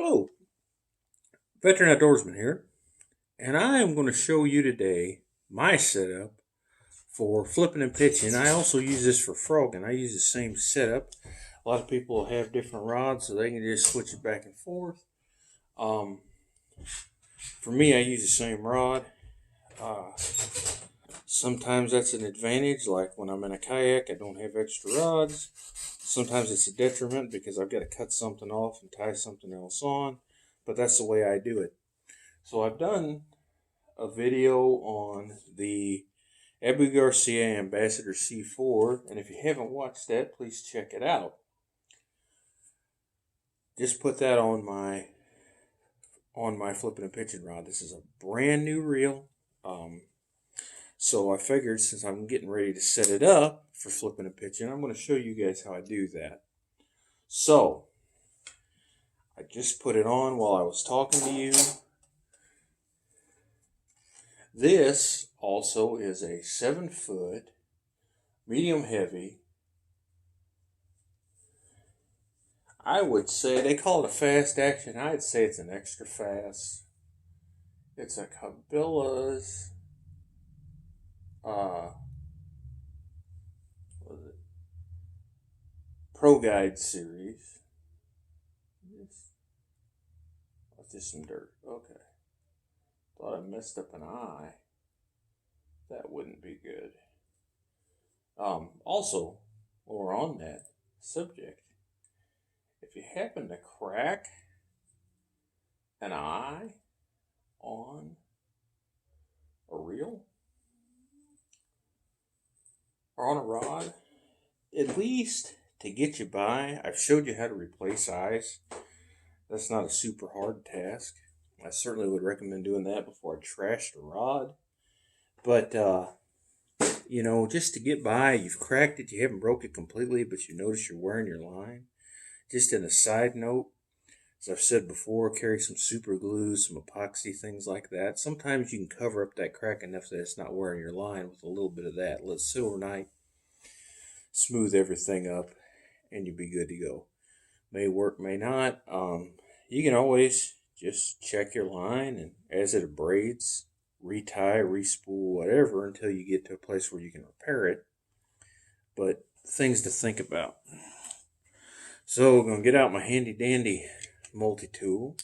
Hello, Veteran Outdoorsman here, and I am going to show you today my setup for flipping and pitching. I also use this for frogging. I use the same setup. A lot of people have different rods, so they can just switch it back and forth. Um, for me, I use the same rod. Uh, Sometimes that's an advantage, like when I'm in a kayak, I don't have extra rods. Sometimes it's a detriment because I've got to cut something off and tie something else on, but that's the way I do it. So I've done a video on the Abu Garcia Ambassador C4, and if you haven't watched that, please check it out. Just put that on my flipping and pitching rod. This is a brand new reel. So I figured since I'm getting ready to set it up for flipping and pitching, I'm going to show you guys how I do that. So I just put it on while I was talking to you. This also is a 7-foot, medium heavy. I would say they call it a fast action. I'd say it's an extra fast. It's a Cabela's what is it? Pro Guide series. That's just some dirt. Okay. Thought I messed up an eye. That wouldn't be good. Also, while we're on that subject, if you happen to crack an eye on a reel or on a rod, at least to get you by, I've showed you how to replace eyes. That's not a super hard task. I certainly would recommend doing that before I trash the rod. But, just to get by, you've cracked it, you haven't broke it completely, but you notice you're wearing your line. Just in a side note, as I've said before, carry some super glue, some epoxy, things like that. Sometimes you can cover up that crack enough that it's not wearing your line with a little bit of that. Let it sit overnight, smooth everything up, and you'll be good to go. May work, may not. You can always just check your line, and as it abrades, retie, respool, whatever, until you get to a place where you can repair it. But things to think about. So I'm going to get out my handy dandy multi-tool.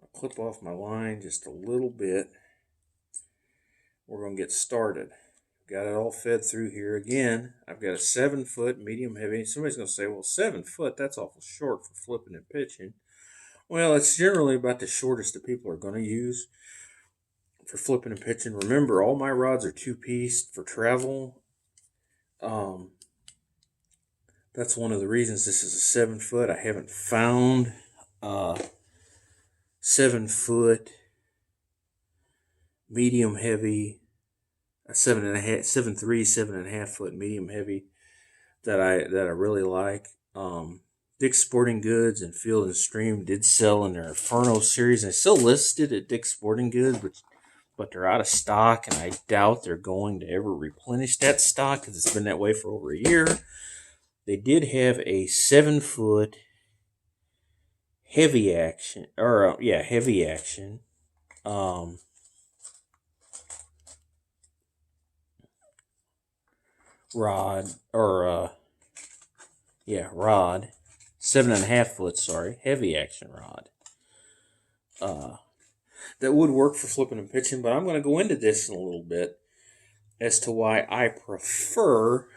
I'll clip off my line just a little bit. We're going to get started. Got it all fed through here. Again, I've got a 7-foot medium heavy. Somebody's going to say, well, 7 foot, that's awful short for flipping and pitching. Well, it's generally about the shortest that people are going to use for flipping and pitching. Remember, all my rods are 2-piece for travel. That's one of the reasons this is a 7-foot. I haven't found 7-foot medium heavy, a 7.5, 7.3, 7.5-foot medium heavy that I really like. Dick's Sporting Goods and Field and Stream did sell in their Inferno series, and they still listed at Dick's Sporting Goods, but they're out of stock, and I doubt they're going to ever replenish that stock because it's been that way for over a year. They did have a 7-foot heavy action, heavy action. Rod, rod, 7.5-foot, heavy action rod. That would work for flipping and pitching, but I'm going to go into this in a little bit as to why I prefer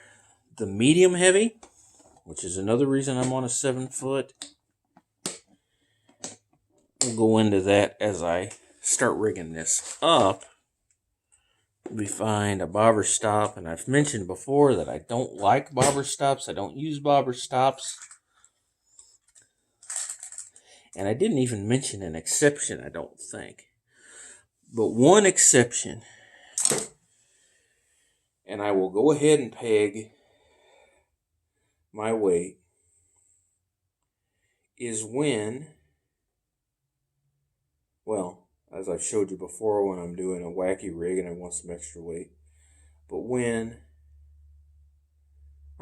the medium heavy, which is another reason I'm on a 7-foot. We'll go into that as I start rigging this up. We find a bobber stop, and I've mentioned before that I don't like bobber stops. I don't use bobber stops. And I didn't even mention an exception, I don't think. But one exception, and I will go ahead and peg my weight, is when, as I've showed you before, when I'm doing a wacky rig and I want some extra weight, but when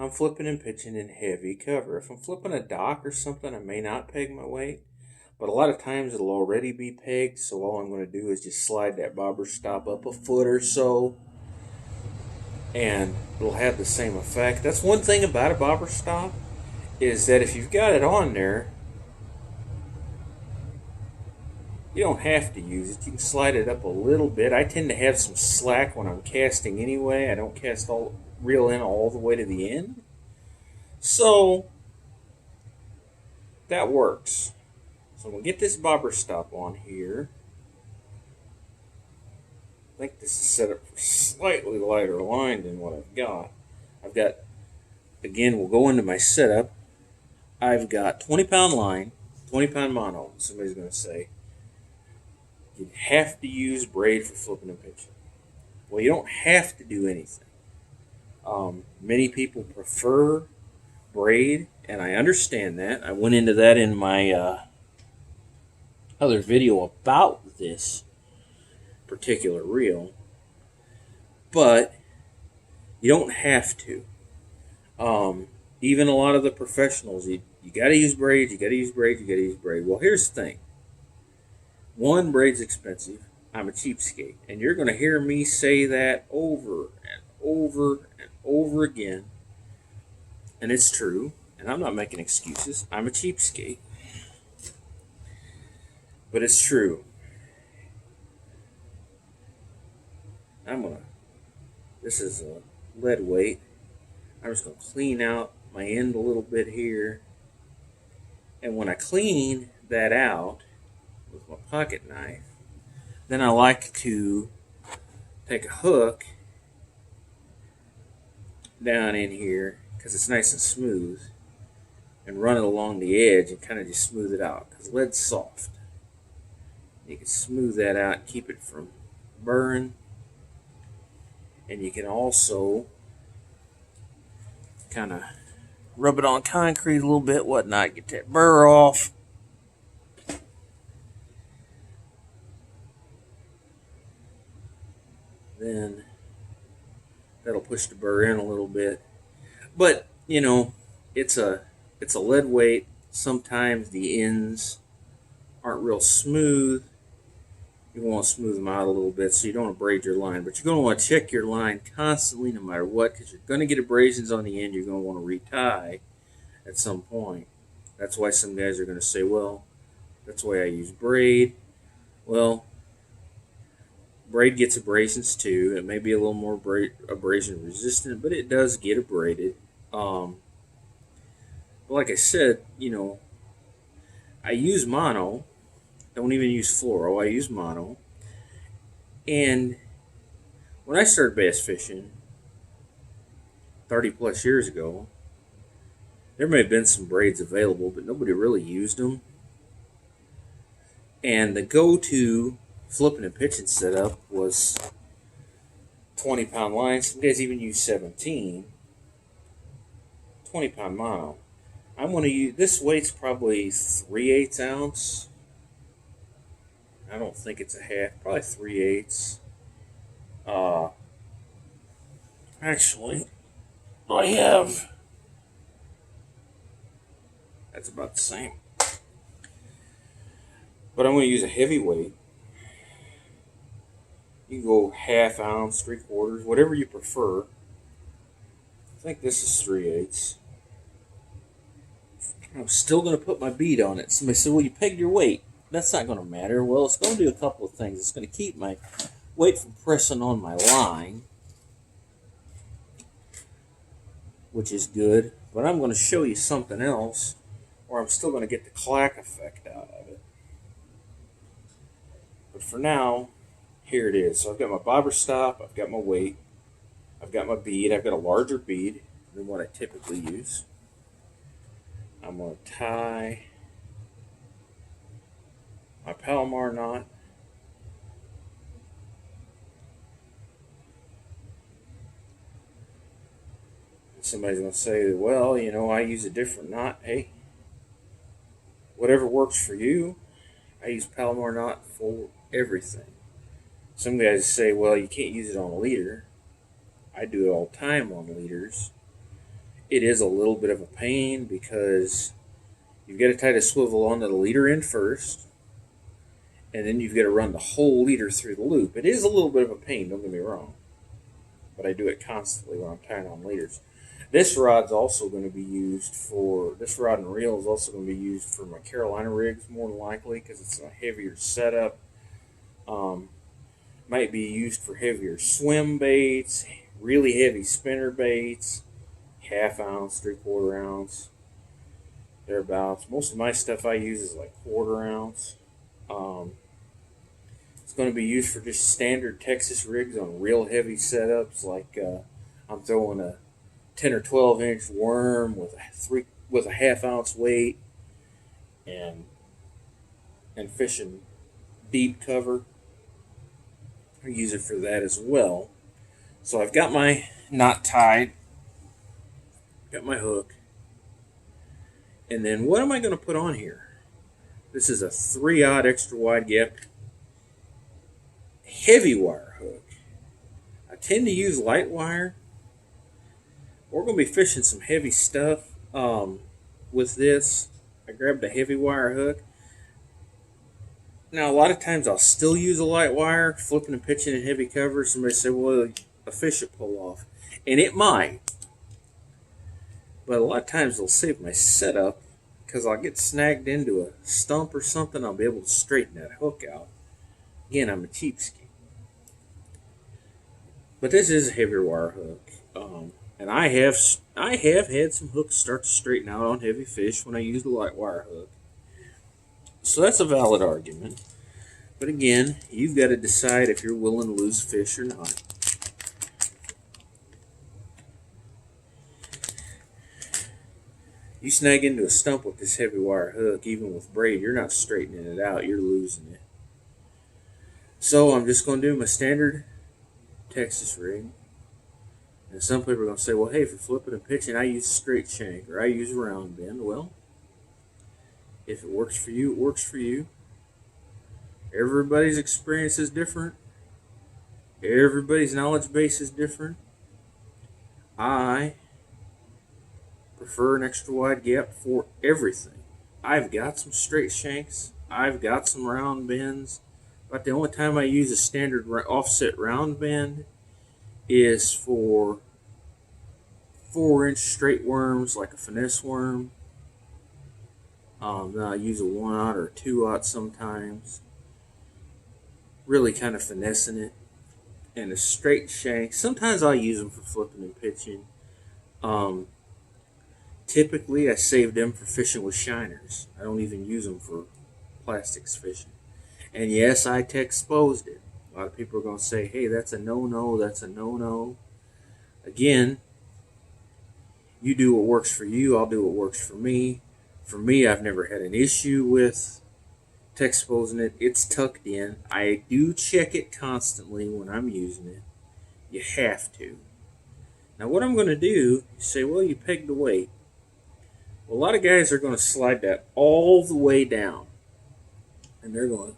I'm flipping and pitching in heavy cover. If I'm flipping a dock or something, I may not peg my weight, but a lot of times it'll already be pegged, so all I'm going to do is just slide that bobber stop up a foot or so, and it'll have the same effect. That's one thing about a bobber stop, is that if you've got it on there, you don't have to use it. You can slide it up a little bit. I tend to have some slack when I'm casting anyway. I don't reel in all the way to the end. So that works. So I'm going to get this bobber stop on here. I think this is set up for slightly lighter line than what I've got, again, we'll go into my setup. I've got 20-pound line, 20-pound mono. Somebody's going to say, you have to use braid for flipping and pitching. Well, you don't have to do anything. Many people prefer braid, and I understand that. I went into that in my other video about this particular reel, but you don't have to. Even a lot of the professionals, you got to use braid, you got to use braid, you got to use braid. Well, here's the thing. One, braid's expensive. I'm a cheapskate. And you're going to hear me say that over and over and over again. And it's true. And I'm not making excuses. I'm a cheapskate. But it's true. This is a lead weight. I'm just going to clean out my end a little bit here. And when I clean that out with my pocket knife, then I like to take a hook down in here, because it's nice and smooth, and run it along the edge and kind of just smooth it out, because lead's soft. You can smooth that out and keep it from burring. And you can also kind of rub it on concrete a little bit, whatnot, get that burr off. Then that'll push the burr in a little bit. But, you know, it's a lead weight. Sometimes the ends aren't real smooth. You want to smooth them out a little bit so you don't abrade your line. But you're going to want to check your line constantly no matter what, because you're going to get abrasions on the end. You're going to want to retie at some point. That's why some guys are going to say, well, that's why I use braid. Well, braid gets abrasions too. It may be a little more abrasion resistant, but it does get abraded. But like I said, you know, I use mono. Don't even use fluoro. I use mono. And when I started bass fishing 30 plus years ago, there may have been some braids available, but nobody really used them. And the go-to flipping and pitching setup was 20-pound line. Some guys even use 17. 20-pound mono. I'm going to use, this weight's probably 3/8 ounce. I don't think it's a half, probably 3/8. Actually, I have, that's about the same. But I'm going to use a heavy weight. You can go 1/2 ounce, 3/4, whatever you prefer. I think this is 3/8. I'm still going to put my bead on it. Somebody said, well, you pegged your weight. That's not going to matter. Well, it's going to do a couple of things. It's going to keep my weight from pressing on my line, which is good. But I'm going to show you something else where I'm still going to get the clack effect out of it. But for now, here it is. So I've got my bobber stop, I've got my weight, I've got my bead. I've got a larger bead than what I typically use. I'm going to tie my Palomar knot. And somebody's going to say, well, you know, I use a different knot. Hey, whatever works for you. I use Palomar knot for everything. Some guys say, well, you can't use it on a leader. I do it all the time on leaders. it is a little bit of a pain because you've got to tie the swivel onto the leader end first, and then you've got to run the whole leader through the loop. It is a little bit of a pain, don't get me wrong, but I do it constantly when I'm tying on leaders. This rod's also going to be used for, this rod and reel is also going to be used for my Carolina rigs more than likely because it's a heavier setup. Might be used for heavier swim baits, really heavy spinner baits, half ounce, 3/4 ounce, thereabouts. Most of my stuff I use is like 1/4 ounce. It's going to be used for just standard Texas rigs on real heavy setups, like I'm throwing a 10 or 12 inch worm with a half ounce weight, and fishing deep cover. I use it for that as well. So I've got my knot tied, got my hook, and then what am I going to put on here? This is a 3/0 extra wide gap heavy wire hook. I tend to use light wire. We're going to be fishing some heavy stuff with this. I grabbed a heavy wire hook. Now, a lot of times I'll still use a light wire, flipping and pitching in heavy cover. Somebody say, well, a fish will pull off. And it might. But a lot of times it'll save my setup because I'll get snagged into a stump or something. I'll be able to straighten that hook out. Again, I'm a cheapskate. But this is a heavier wire hook. And I have had some hooks start to straighten out on heavy fish when I use the light wire hook. So that's a valid argument. But again, you've got to decide if you're willing to lose fish or not. You snag into a stump with this heavy wire hook, even with braid, you're not straightening it out, you're losing it. So I'm just going to do my standard Texas rig. And some people are going to say, well, hey, for flipping and pitching, I use a straight shank or I use a round bend. Well, if it works for you, it works for you. Everybody's experience is different. Everybody's knowledge base is different. I prefer an extra wide gap for everything. I've got some straight shanks. I've got some round bends. But the only time I use a standard offset round bend is for 4-inch straight worms like a finesse worm. Then I use a 1/0 or a 2/0 sometimes. Really kind of finessing it. And a straight shank. Sometimes I'll use them for flipping and pitching. Typically I save them for fishing with shiners. I don't even use them for plastics fishing. And yes, I exposed it. A lot of people are going to say, hey, that's a no-no, that's a no-no. Again, you do what works for you, I'll do what works for me. For me, I've never had an issue with exposing it. It's tucked in. I do check it constantly when I'm using it. You have to. Now what I'm going to do, you say, well, you pegged the weight. Well, a lot of guys are going to slide that all the way down. And they're going,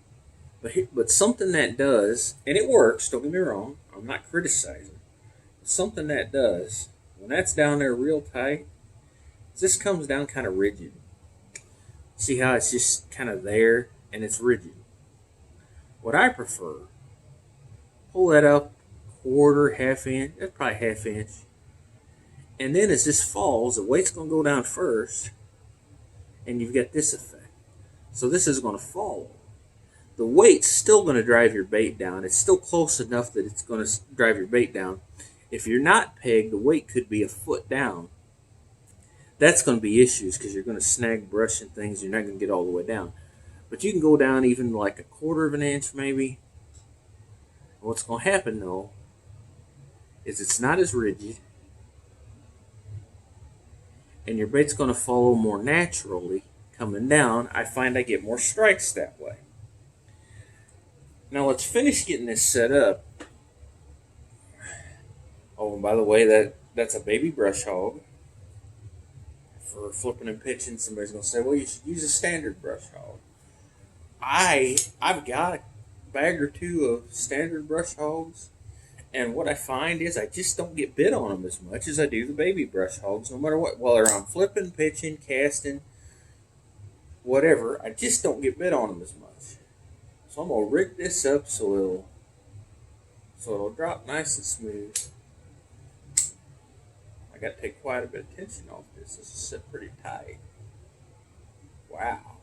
but something that does, and it works, don't get me wrong, I'm not criticizing, but something that does, when that's down there real tight, this comes down kind of rigid. See how it's just kind of there and it's rigid. What I prefer, pull that up 1/4, 1/2 inch, that's probably 1/2 inch. And then as this falls, the weight's going to go down first, and you've got this effect. So this is going to follow. The weight's still going to drive your bait down. It's still close enough that it's going to drive your bait down. If you're not pegged, the weight could be a foot down. That's going to be issues because you're going to snag brush and things. You're not going to get all the way down. But you can go down even like 1/4 inch maybe. What's going to happen though is it's not as rigid. And your bait's going to follow more naturally coming down. I find I get more strikes that way. Now let's finish getting this set up. Oh, and by the way, that's a baby brush hog. For flipping and pitching, somebody's going to say, well, you should use a standard brush hog. I've got a bag or two of standard brush hogs, And what I find is I just don't get bit on them as much as I do the baby brush hogs, no matter what. Whether I'm flipping, pitching, casting, whatever, I just don't get bit on them as much. So I'm gonna rig this up so it'll drop nice and smooth. I got to take quite a bit of tension off this. This is set pretty tight. Wow.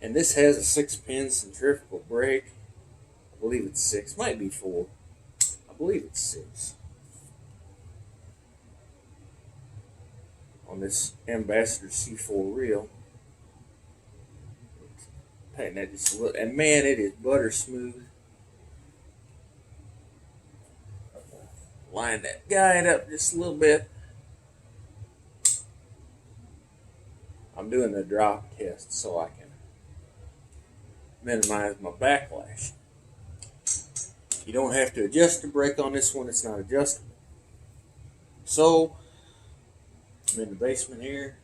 And this has a 6-pin centrifugal brake. I believe it's 6. Might be 4. I believe it's 6. On this Ambassador C4 reel. Tighten that just a little. And man, it is butter smooth. Line that guide up just a little bit. I'm doing the drop test so I can minimize my backlash. You don't have to adjust the brake on this one, it's not adjustable. So, I'm in the basement here.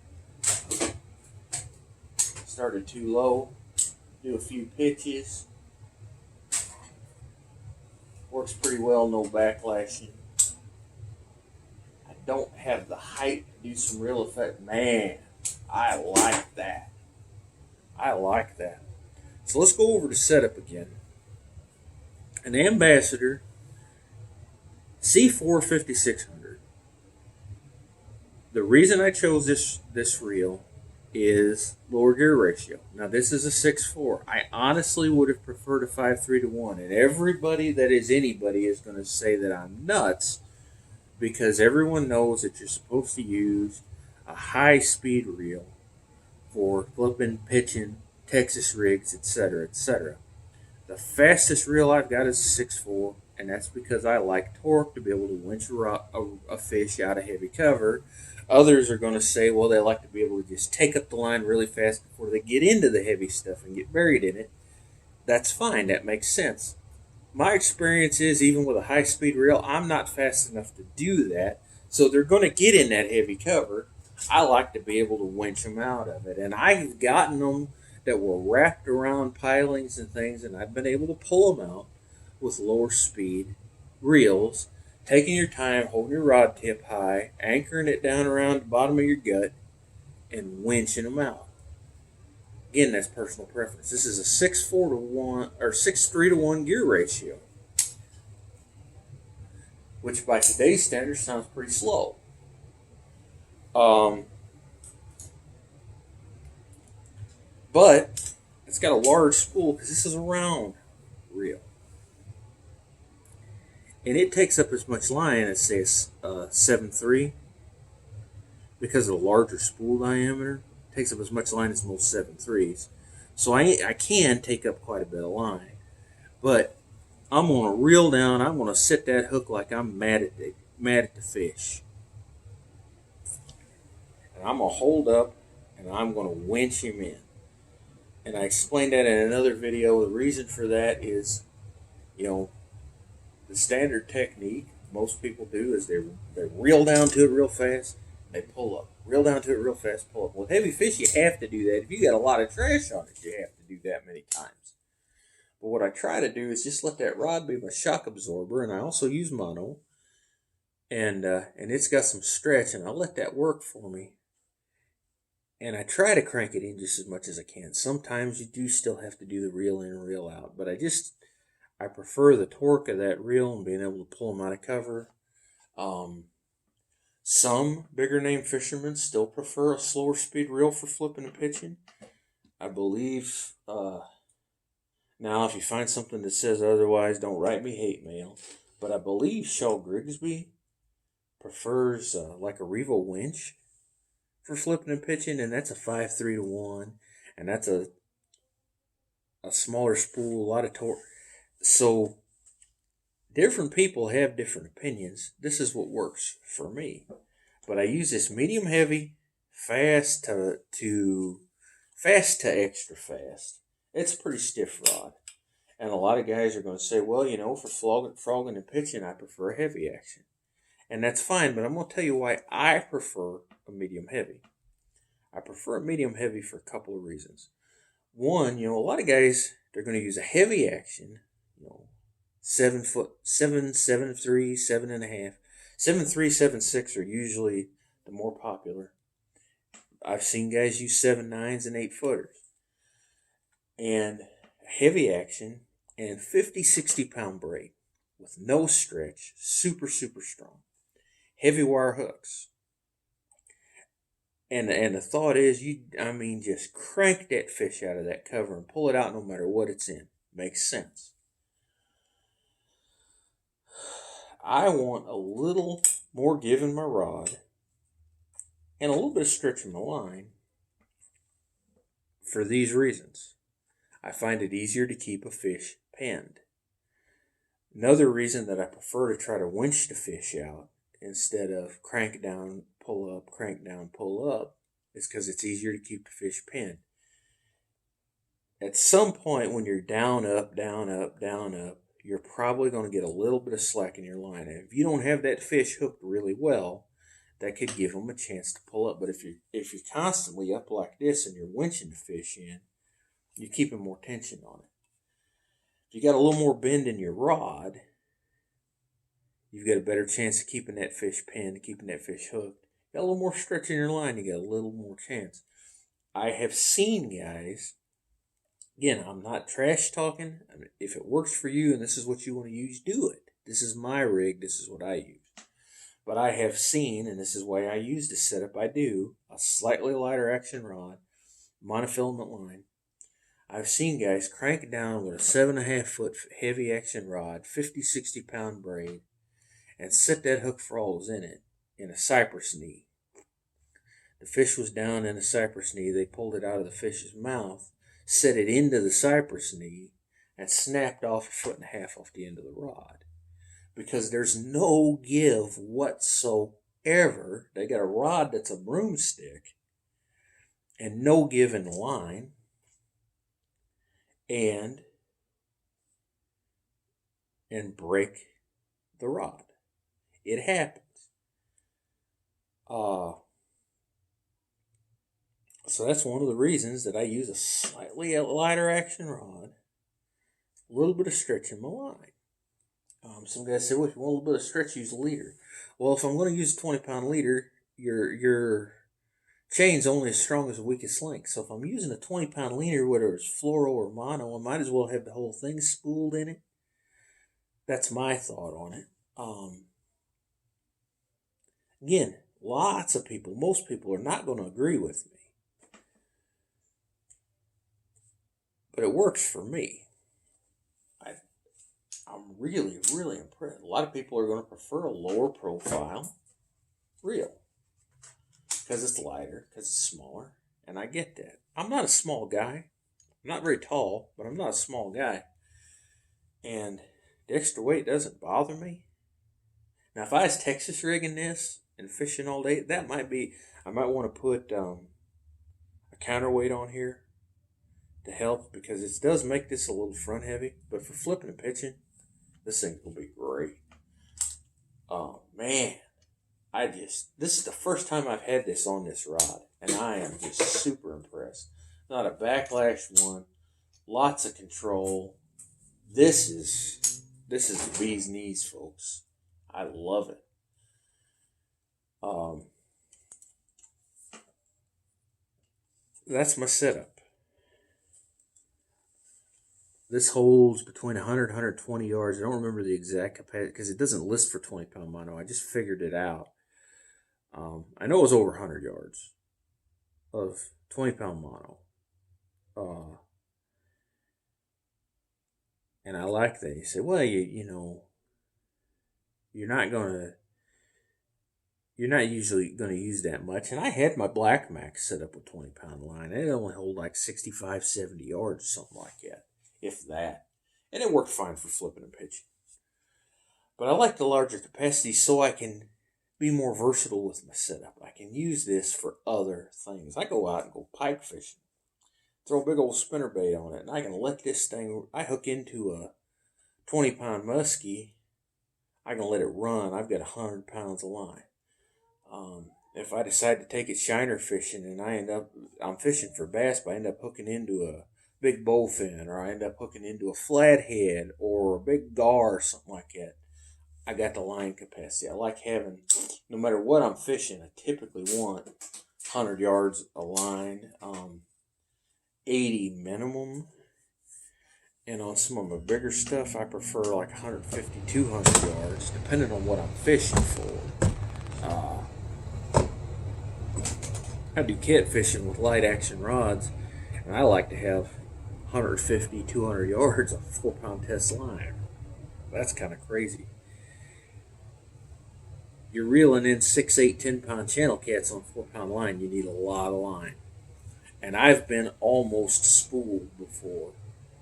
Started too low. Do a few pitches. Works pretty well, no backlashing. I don't have the height to do some real effect. Man, I like that. I like that. So let's go over to setup again. An Ambassador C4 5600. The reason I chose this reel is lower gear ratio. Now this is a 6.4. I honestly would have preferred a 5.3-1, and everybody that is anybody is going to say that I'm nuts because everyone knows that you're supposed to use a high-speed reel for flipping, pitching, Texas rigs, etc., etc. The fastest reel I've got is a 6.4, and that's because I like torque to be able to winch a fish out of heavy cover. Others are going to say, well, they like to be able to just take up the line really fast before they get into the heavy stuff and get buried in it. That's fine. That makes sense. My experience is, even with a high-speed reel, I'm not fast enough to do that. So they're going to get in that heavy cover. I like to be able to winch them out of it. And I've gotten them that were wrapped around pilings and things, and I've been able to pull them out with lower speed reels, taking your time, holding your rod tip high, anchoring it down around the bottom of your gut, and winching them out. Again, that's personal preference. This is a 6.4-1 or 6.3-1 gear ratio, which by today's standards sounds pretty slow. But it's got a large spool because this is a round reel. And it takes up as much line as, say, a 7.3 because of the larger spool diameter. It takes up as much line as most 7.3s. So I can take up quite a bit of line. But I'm going to reel down. I'm going to set that hook like I'm mad at the fish. And I'm going to hold up and I'm going to winch him in. And I explained that in another video. The reason for that is, the standard technique most people do is they reel down to it real fast, they pull up. Reel down to it real fast, pull up. With heavy fish, you have to do that. If you got a lot of trash on it, you have to do that many times. But what I try to do is just let that rod be my shock absorber, and I also use mono, and it's got some stretch, and I let that work for me. And I try to crank it in just as much as I can. Sometimes you do still have to do the reel in and reel out, but I prefer the torque of that reel and being able to pull them out of cover. Some bigger name fishermen still prefer a slower speed reel for flipping and pitching. I believe, now if you find something that says otherwise, don't write me hate mail, but I believe Shell Grigsby prefers like a Revo winch for flipping and pitching, and that's a 5.3-1, and that's a smaller spool, a lot of torque. So different people have different opinions. This is what works for me. But I use this medium heavy, fast to extra fast. It's a pretty stiff rod. And a lot of guys are going to say, well, for frogging and pitching, I prefer heavy action. And that's fine, but I'm going to tell you why I prefer a medium heavy. I prefer a medium heavy for a couple of reasons. One, a lot of guys, they're going to use a heavy action, 7 foot, 7, 7 3, 7.5, 7 3, 7 6 are usually the more popular. I've seen guys use 7 9s and 8 footers, and heavy action and 50, 60 pound braid with no stretch, super, super strong, heavy wire hooks. And the thought is, just crank that fish out of that cover and pull it out no matter what it's in. Makes sense. I want a little more give in my rod and a little bit of stretch in my line for these reasons. I find it easier to keep a fish penned. Another reason that I prefer to try to winch the fish out instead of crank down, pull up, crank down, pull up, is because it's easier to keep the fish pinned. At some point when you're down, up, down, up, down, up, you're probably going to get a little bit of slack in your line. And if you don't have that fish hooked really well, that could give them a chance to pull up. But if you're constantly up like this and you're winching the fish in, you're keeping more tension on it. If you got a little more bend in your rod, you've got a better chance of keeping that fish pinned, keeping that fish hooked. Got a little more stretch in your line, you got a little more chance. I have seen guys, again, I'm not trash talking. If it works for you and this is what you want to use, do it. This is my rig, this is what I use. But I have seen, and this is why I use the setup I do, a slightly lighter action rod, monofilament line. I've seen guys crank down with a 7.5 foot heavy action rod, 50, 60 pound braid, and set that hook froze in it in a cypress knee. The fish was down in a cypress knee. They pulled it out of the fish's mouth, set it into the cypress knee, and snapped off 1.5 foot off the end of the rod. Because there's no give whatsoever. They got a rod that's a broomstick and no give in the line. And break the rod. It happens. So that's one of the reasons that I use a slightly lighter action rod, a little bit of stretch in my line. Some guys say, well, if you want a little bit of stretch, use a leader. Well, if I'm going to use a 20-pound leader, your chain's only as strong as the weakest link. So if I'm using a 20-pound leader, whether it's fluoro or mono, I might as well have the whole thing spooled in it. That's my thought on it. Again, lots of people, most people are not going to agree with me. But it works for me. I'm really, really impressed. A lot of people are going to prefer a lower profile reel because it's lighter, because it's smaller, and I get that. I'm not a small guy. I'm not very tall, but I'm not a small guy. And the extra weight doesn't bother me. Now, if I was Texas rigging this and fishing all day, I might want to put a counterweight on here to help, because it does make this a little front heavy. But for flipping and pitching, this thing will be great. Oh man, this is the first time I've had this on this rod, and I am just super impressed. Not a backlash one, lots of control. This is the bee's knees, folks. I love it. That's my setup. This holds between 100 and 120 yards. I don't remember the exact capacity because it doesn't list for 20-pound mono. I just figured it out. I know it was over 100 yards of 20-pound mono. And I like that. You say, well, you're not usually going to use that much. And I had my Black Max set up with 20-pound line. It only hold like 65, 70 yards, something like that, if that. And it worked fine for flipping and pitching. But I like the larger capacity so I can be more versatile with my setup. I can use this for other things. I go out and go pike fishing, throw a big old spinnerbait on it, and I can let this thing, I hook into a 20-pound muskie, I can let it run. I've got 100 pounds of line. If I decide to take it shiner fishing and I'm fishing for bass, but I end up hooking into a big bowfin, or I end up hooking into a flathead or a big gar or something like that, I got the line capacity. I like having, no matter what I'm fishing, I typically want 100 yards of line, 80 minimum. And on some of my bigger stuff, I prefer like 150, 200 yards, depending on what I'm fishing for. Uh, I do catfishing with light action rods, and I like to have 150, 200 yards of 4-pound test line. That's kind of crazy. You're reeling in 6, 8, 10-pound channel cats on 4-pound line, you need a lot of line. And I've been almost spooled before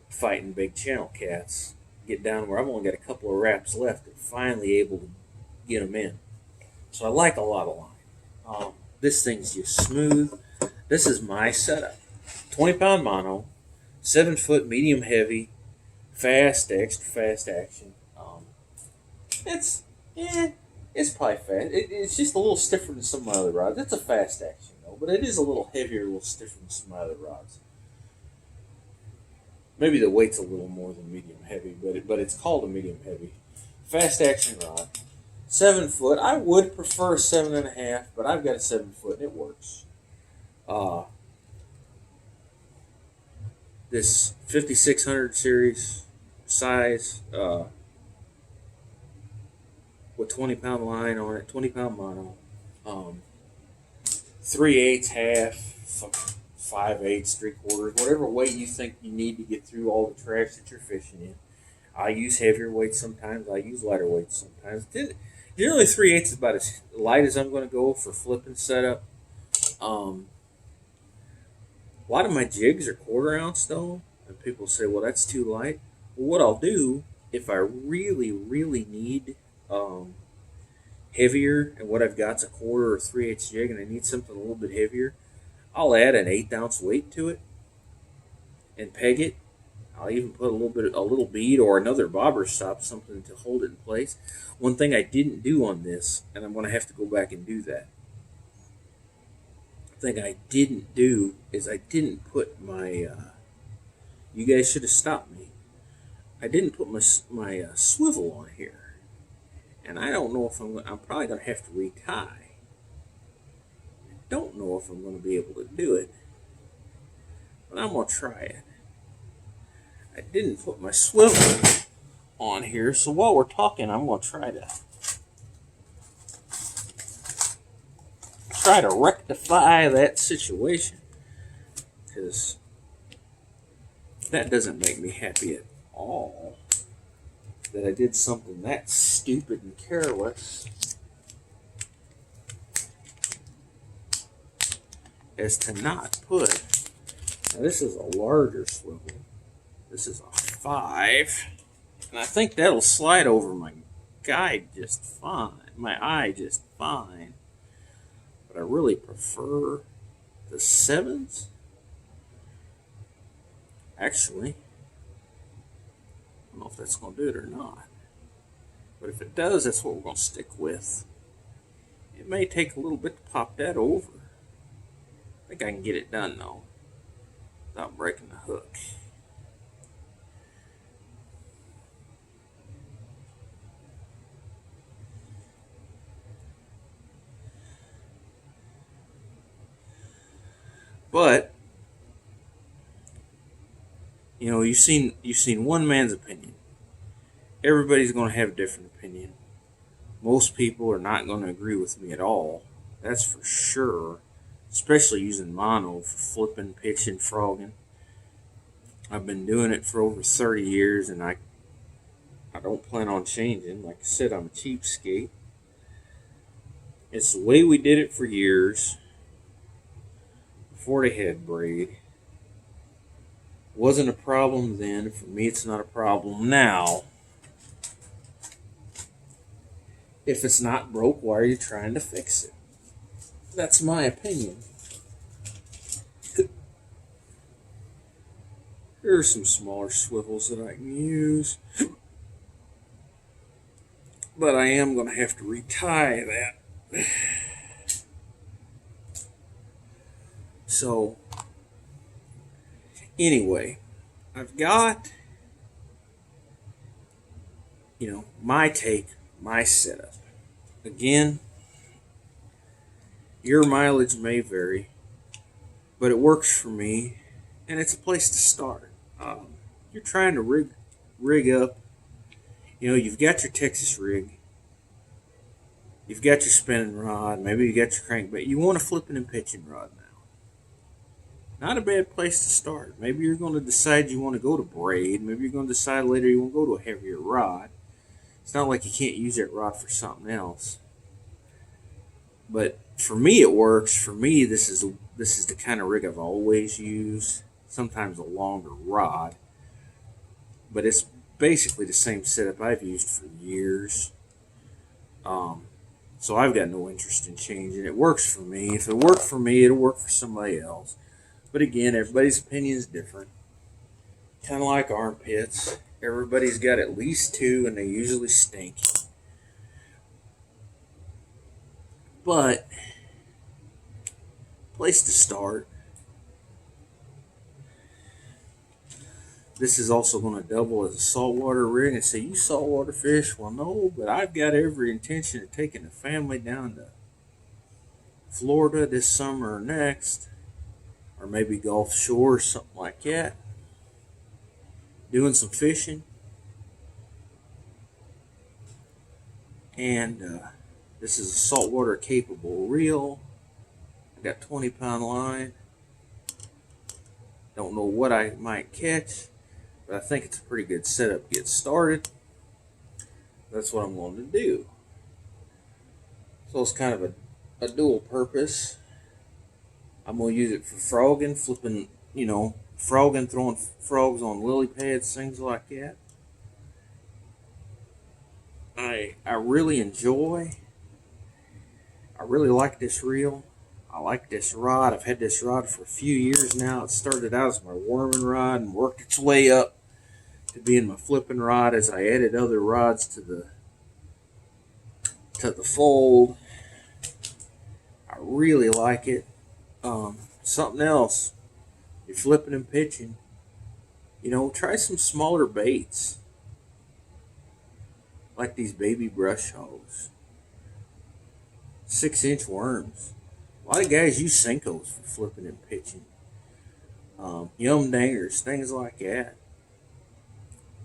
fighting big channel cats. Get down where I've only got a couple of wraps left and finally able to get them in. So I like a lot of line. This thing's just smooth. This is my setup. 20-pound mono, 7-foot medium heavy, fast, extra fast action. It's it's probably fast. It's just a little stiffer than some of my other rods. It's a fast action though, but it is a little heavier, a little stiffer than some of my other rods. Maybe the weight's a little more than medium heavy, but it's called a medium heavy. Fast action rod. 7-foot. I would prefer a 7.5, but I've got a 7-foot and it works. This 5600 series size with 20-pound line on it, 20-pound mono, 3/8, half, 5/8, 3/4, whatever weight you think you need to get through all the trash that you're fishing in. I use heavier weights sometimes. I use lighter weights sometimes. Generally, 3/8 is about as light as I'm going to go for flipping setup. A lot of my jigs are 1/4 ounce though, and people say, "Well, that's too light." Well, what I'll do if I really, really need heavier, and what I've got's a 1/4 or 3/8 jig, and I need something a little bit heavier, I'll add an 1/8 ounce weight to it and peg it. I'll even put a little bead or another bobber stop, something to hold it in place. One thing I didn't do on this, and I'm going to have to go back and do that. The thing I didn't do is I didn't put my. You guys should have stopped me. I didn't put my swivel on here, and I don't know if I'm probably going to have to retie. I don't know if I'm going to be able to do it, but I'm going to try it. I didn't put my swivel on here, so while we're talking, I'm going to try to rectify that situation, because that doesn't make me happy at all that I did something that stupid and careless as to not put. Now this is a larger swivel. This is a 5, and I think that'll slide over my guide just fine, my eye just fine. But I really prefer the 7s. Actually, I don't know if that's going to do it or not. But if it does, that's what we're going to stick with. It may take a little bit to pop that over. I think I can get it done though, without breaking the hook. But you know, you've seen one man's opinion. Everybody's going to have a different opinion. Most people are not going to agree with me at all. That's for sure. Especially using mono for flipping, pitching, frogging. I've been doing it for over 30 years, and I don't plan on changing. Like I said, I'm a cheapskate. It's the way we did it for years. Before they had braid. Wasn't a problem then. For me, it's not a problem now. If it's not broke, why are you trying to fix it? That's my opinion. Here are some smaller swivels that I can use. But I am going to have to retie that. So, anyway, I've got, my take, my setup. Again, your mileage may vary, but it works for me, and it's a place to start. You're trying to rig up. You've got your Texas rig, you've got your spinning rod, maybe you got your crankbait. You want a flipping and pitching rod now. Not a bad place to start. Maybe you're going to decide you want to go to braid. Maybe you're going to decide later you want to go to a heavier rod. It's not like you can't use that rod for something else. But for me, it works. For me, this is the kind of rig I've always used. Sometimes a longer rod, but it's basically the same setup I've used for years. So I've got no interest in changing. It works for me. If it worked for me, it'll work for somebody else. But again, everybody's opinion is different. Kind of like armpits. Everybody's got at least two, and they usually stink. But, place to start. This is also going to double as a saltwater rig. And say, you saltwater fish? Well, no, but I've got every intention of taking the family down to Florida this summer or next, or maybe Gulf Shore or something like that, doing some fishing. And this is a saltwater capable reel. I got 20-pound line. Don't know what I might catch, but I think it's a pretty good setup to get started. That's what I'm going to do. So it's kind of a dual purpose. I'm going to use it for frogging, flipping, frogging, throwing frogs on lily pads, things like that. I really like this reel. I like this rod. I've had this rod for a few years now. It started out as my worming rod and worked its way up to being my flipping rod as I added other rods to the fold. I really like it. Something else, you're flipping and pitching, try some smaller baits like these baby brush hogs, 6-inch worms. A lot of guys use Senkos for flipping and pitching. Yum dangers, things like that.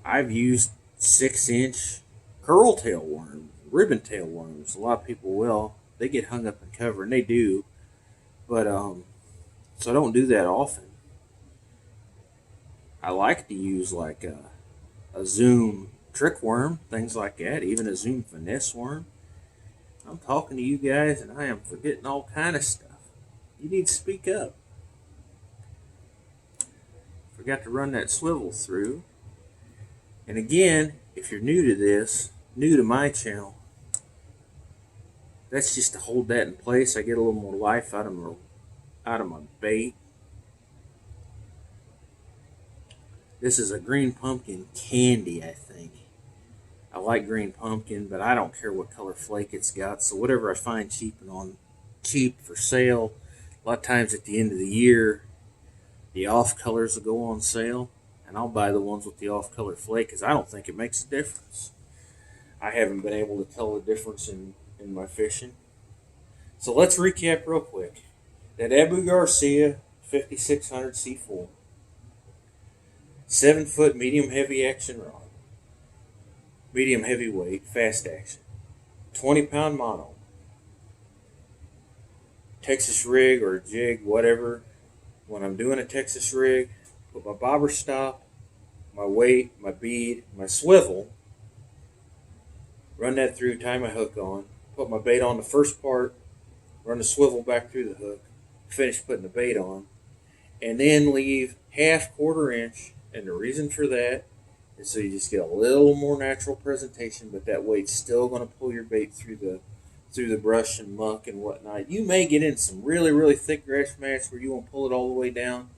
I've used 6-inch curl tail worms, ribbon tail worms. A lot of people will. They get hung up in cover, and they do. But so I don't do that often. I like to use like a Zoom trick worm, things like that, even a Zoom finesse worm. I'm talking to you guys and I am forgetting all kind of stuff. You need to speak up. Forgot to run that swivel through. And again, if you're new to this, new to my channel, that's just to hold that in place. I get a little more life out of my bait. This is a green pumpkin candy, I think. I like green pumpkin, but I don't care what color flake it's got. So whatever I find cheap for sale, a lot of times at the end of the year, the off colors will go on sale, and I'll buy the ones with the off color flake because I don't think it makes a difference. I haven't been able to tell the difference in my fishing. So let's recap real quick. That Abu Garcia 5600 C4, 7-foot medium heavy action rod, medium heavyweight, fast action, 20-pound mono, Texas rig or jig, whatever. When I'm doing a Texas rig, put my bobber stop, my weight, my bead, my swivel, run that through, tie my hook on, put my bait on the first part, run the swivel back through the hook, finish putting the bait on, and then leave half quarter inch. And the reason for that is so you just get a little more natural presentation, but that weight's still going to pull your bait through the brush and muck and whatnot. You may get in some really, really thick grass mats where you won't pull it all the way down,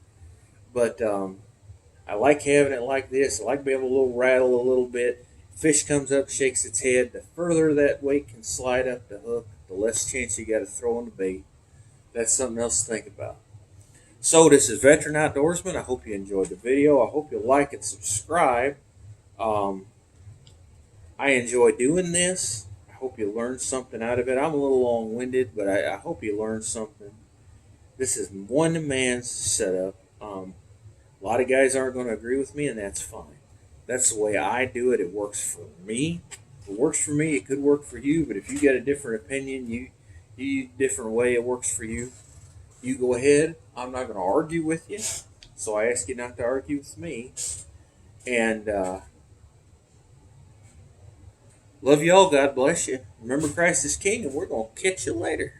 but I like having it like this. I like being able to rattle a little bit. Fish comes up, shakes its head. The further that weight can slide up the hook, the less chance you got to throw on the bait. That's something else to think about. So this is Veteran Outdoorsman. I hope you enjoyed the video. I hope you like and subscribe. Um, I enjoy doing this. I hope you learned something out of it. I'm a little long-winded, but I hope you learned something. This is one-man setup. A lot of guys aren't going to agree with me, and that's fine. That's the way I do it. It works for me. If it works for me, it could work for you. But if you get a different opinion, you different way it works for you, you go ahead. I'm not going to argue with you, so I ask you not to argue with me. And love y'all. God bless you. Remember, Christ is King, and we're going to catch you later.